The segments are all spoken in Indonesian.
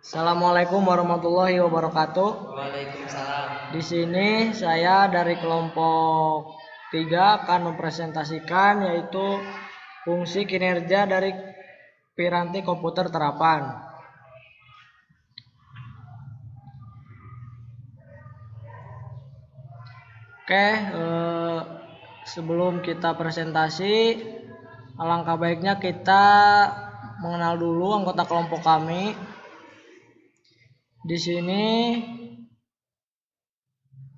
Assalamualaikum warahmatullahi wabarakatuh. Waalaikumsalam. Di sini saya dari kelompok 3 akan mempresentasikan yaitu fungsi kinerja dari piranti komputer terapan. Oke, sebelum kita presentasi, alangkah baiknya kita mengenal dulu anggota kelompok kami. Di sini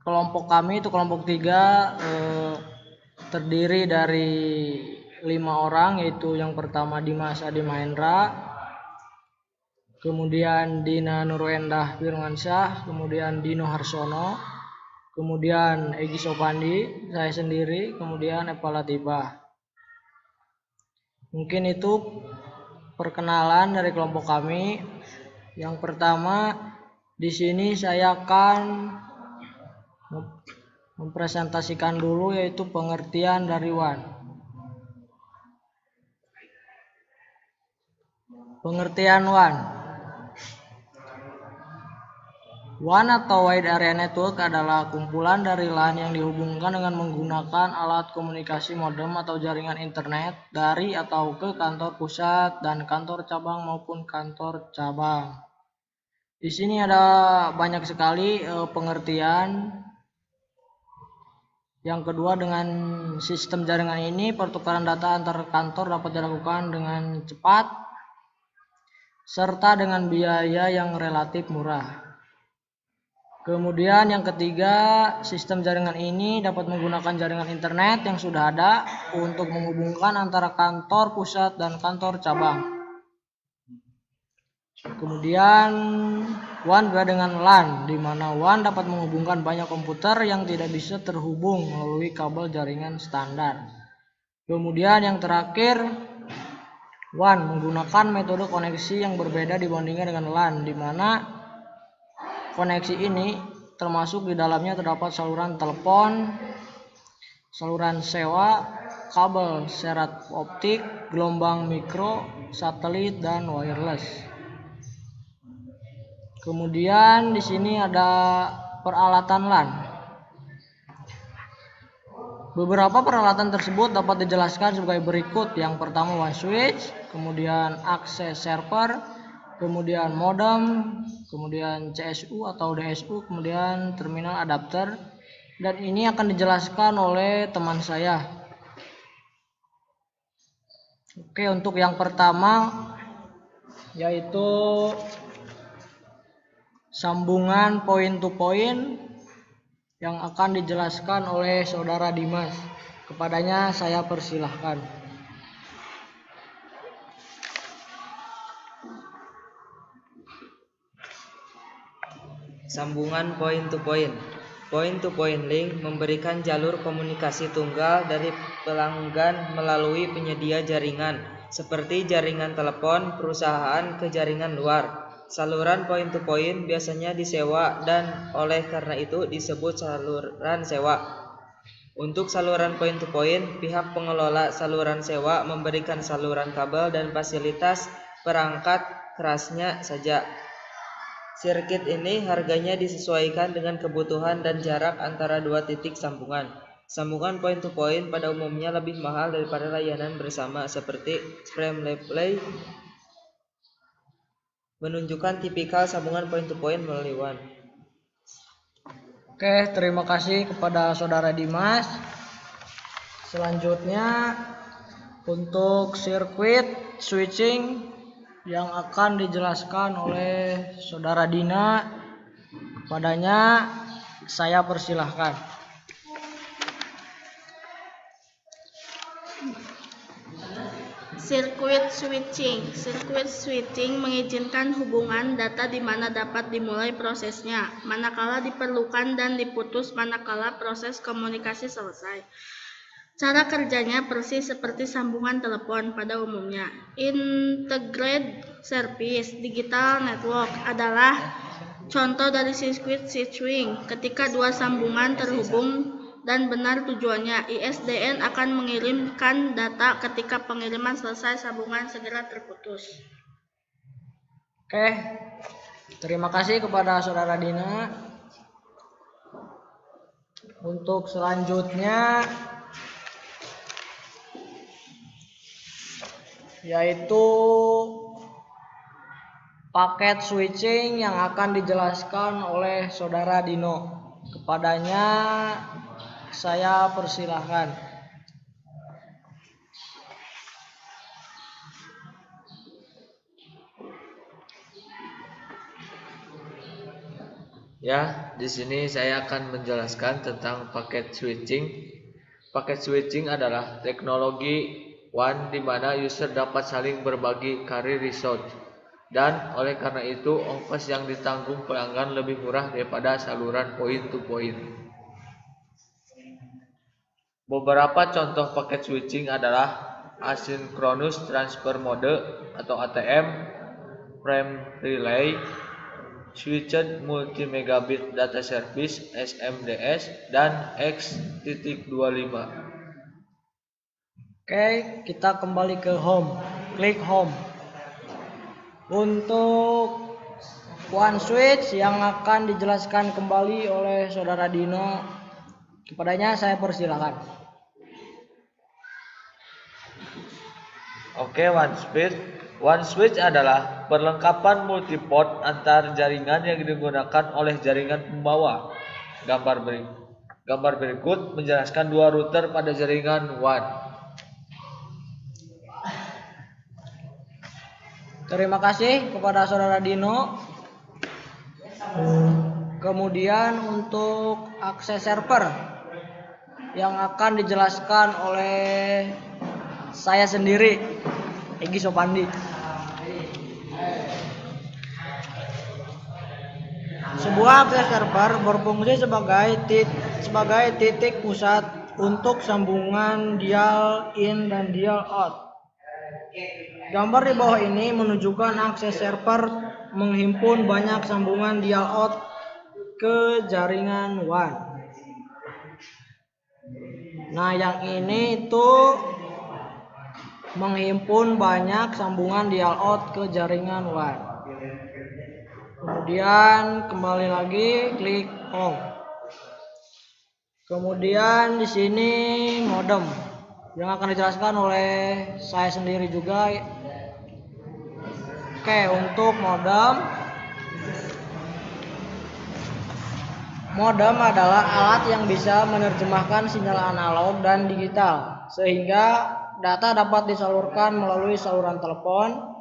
kelompok kami itu kelompok 3 terdiri dari 5 orang, yaitu yang pertama Dimas Adi Mahendra, kemudian Dina Nurwendah Firmansyah, kemudian Dino Harsono, kemudian Egy Sopandi, saya sendiri, kemudian Eva Latifah. Mungkin itu perkenalan dari kelompok kami. Yang pertama, di sini saya akan mempresentasikan dulu yaitu pengertian dari WAN. Pengertian WAN. WAN atau Wide Area Network adalah kumpulan dari LAN yang dihubungkan dengan menggunakan alat komunikasi modem atau jaringan internet dari atau ke kantor pusat dan kantor cabang maupun kantor cabang. Di sini ada banyak sekali pengertian. Yang kedua, dengan sistem jaringan ini pertukaran data antar kantor dapat dilakukan dengan cepat serta dengan biaya yang relatif murah. Kemudian yang ketiga, sistem jaringan ini dapat menggunakan jaringan internet yang sudah ada untuk menghubungkan antara kantor pusat dan kantor cabang. Kemudian WAN berbeda dengan LAN, di mana WAN dapat menghubungkan banyak komputer yang tidak bisa terhubung melalui kabel jaringan standar. Kemudian yang terakhir, WAN menggunakan metode koneksi yang berbeda dibandingkan dengan LAN, di mana koneksi ini termasuk di dalamnya terdapat saluran telepon, saluran sewa, kabel serat optik, gelombang mikro, satelit, dan wireless. Kemudian di sini ada peralatan LAN. Beberapa peralatan tersebut dapat dijelaskan sebagai berikut. Yang pertama WAN switch, kemudian akses server, kemudian modem, kemudian CSU atau DSU, kemudian terminal adapter, dan ini akan dijelaskan oleh teman saya. Oke, untuk yang pertama yaitu sambungan point to point yang akan dijelaskan oleh saudara Dimas. Kepadanya saya persilahkan. Sambungan point to point. Point to point link memberikan jalur komunikasi tunggal dari pelanggan melalui penyedia jaringan, seperti jaringan telepon perusahaan ke jaringan luar. Saluran point to point biasanya disewa dan oleh karena itu disebut saluran sewa. Untuk saluran point to point, pihak pengelola saluran sewa memberikan saluran kabel dan fasilitas perangkat kerasnya saja. Sirkuit ini harganya disesuaikan dengan kebutuhan dan jarak antara dua titik sambungan. Sambungan point to point pada umumnya lebih mahal daripada layanan bersama seperti Streamlabs, menunjukkan tipikal sambungan point to point melalui WAN. Oke, terima kasih kepada saudara Dimas. Selanjutnya untuk sirkuit switching yang akan dijelaskan oleh saudara Dina, kepadanya saya persilahkan. Sirkuit switching mengizinkan hubungan data di mana dapat dimulai prosesnya, manakala diperlukan dan diputus manakala proses komunikasi selesai. Cara kerjanya persis seperti sambungan telepon pada umumnya. Integrated Service Digital Network adalah contoh dari sirkuit switching. Ketika dua sambungan terhubung dan benar tujuannya, ISDN akan mengirimkan data. Ketika pengiriman selesai, sambungan segera terputus. Oke, Terima kasih kepada Saudara Dina. Untuk selanjutnya yaitu paket switching yang akan dijelaskan oleh Saudara Dino. Kepadanya saya persilahkan. Ya, di sini saya akan menjelaskan tentang paket switching. Paket switching adalah teknologi WAN di mana user dapat saling berbagi carrier resource, dan oleh karena itu ongkos yang ditanggung pelanggan lebih murah daripada saluran point to point. Beberapa contoh paket switching adalah Asynchronous Transfer Mode atau ATM, Frame Relay, Switched Multi-Megabit Data Service SMDS, dan X.25. Oke, kita kembali ke home. Klik home. Untuk WAN switch yang akan dijelaskan kembali oleh Saudara Dino, kepadanya saya persilakan. Oke, WAN switch adalah perlengkapan multiport antar jaringan yang digunakan oleh jaringan pembawa. Gambar berikut menjelaskan dua router pada jaringan WAN. Terima kasih kepada Saudara Dino. Kemudian untuk akses server yang akan dijelaskan oleh saya sendiri, Egy Sopandi. Sebuah akses server berfungsi sebagai titik pusat untuk sambungan dial in dan dial out. Gambar di bawah ini menunjukkan akses server menghimpun banyak sambungan dial out ke jaringan WAN. Nah, yang ini itu menghimpun banyak sambungan dial out ke jaringan WAN. Kemudian kembali lagi klik home. Kemudian di sini modem yang akan dijelaskan oleh saya sendiri juga. Oke, untuk modem adalah alat yang bisa menerjemahkan sinyal analog dan digital sehingga data dapat disalurkan melalui saluran telepon.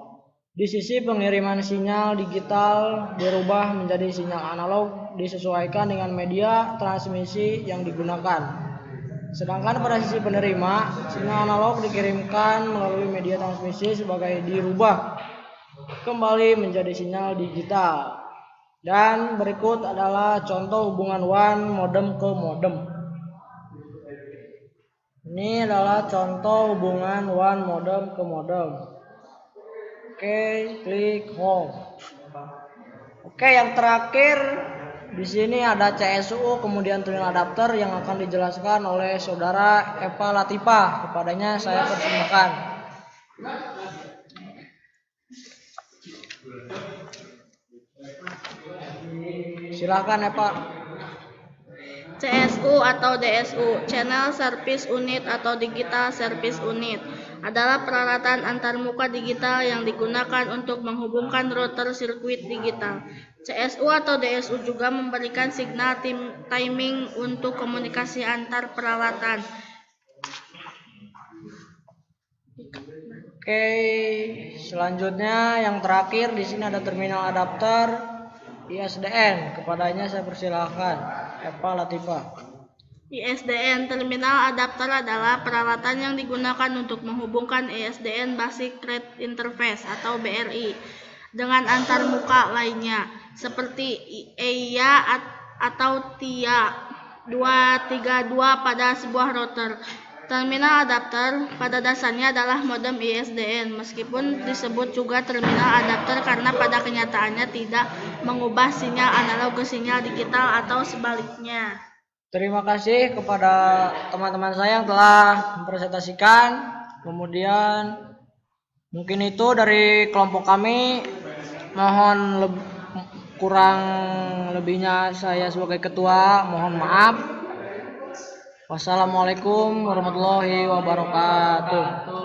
Di sisi pengiriman sinyal digital dirubah menjadi sinyal analog disesuaikan dengan media transmisi yang digunakan. Sedangkan pada sisi penerima, sinyal analog dikirimkan melalui media transmisi sebagai dirubah kembali menjadi sinyal digital. Dan berikut adalah contoh hubungan WAN modem ke modem. Ini adalah contoh hubungan WAN modem ke modem. Oke, klik home. Oke, yang terakhir di sini ada CSU kemudian terminal adapter yang akan dijelaskan oleh Saudara Eva Latifah. Kepadanya saya persilakan. Silakan Eva. CSU atau DSU, Channel Service Unit atau Digital Service Unit, adalah peralatan antarmuka digital yang digunakan untuk menghubungkan router sirkuit digital. CSU atau DSU juga memberikan signal timing untuk komunikasi antar peralatan. Oke, selanjutnya yang terakhir di sini ada terminal adapter ISDN. Kepadanya saya persilahkan, Eva Latifah. ISDN Terminal Adapter adalah peralatan yang digunakan untuk menghubungkan ISDN Basic Rate Interface atau BRI dengan antarmuka lainnya seperti EIA atau TIA 232 pada sebuah router. Terminal adapter pada dasarnya adalah modem ISDN, meskipun disebut juga terminal adapter karena pada kenyataannya tidak mengubah sinyal analog ke sinyal digital atau sebaliknya. Terima kasih kepada teman-teman saya yang telah mempresentasikan. Kemudian mungkin itu dari kelompok kami. kurang lebihnya saya sebagai ketua mohon maaf. Wassalamualaikum warahmatullahi wabarakatuh.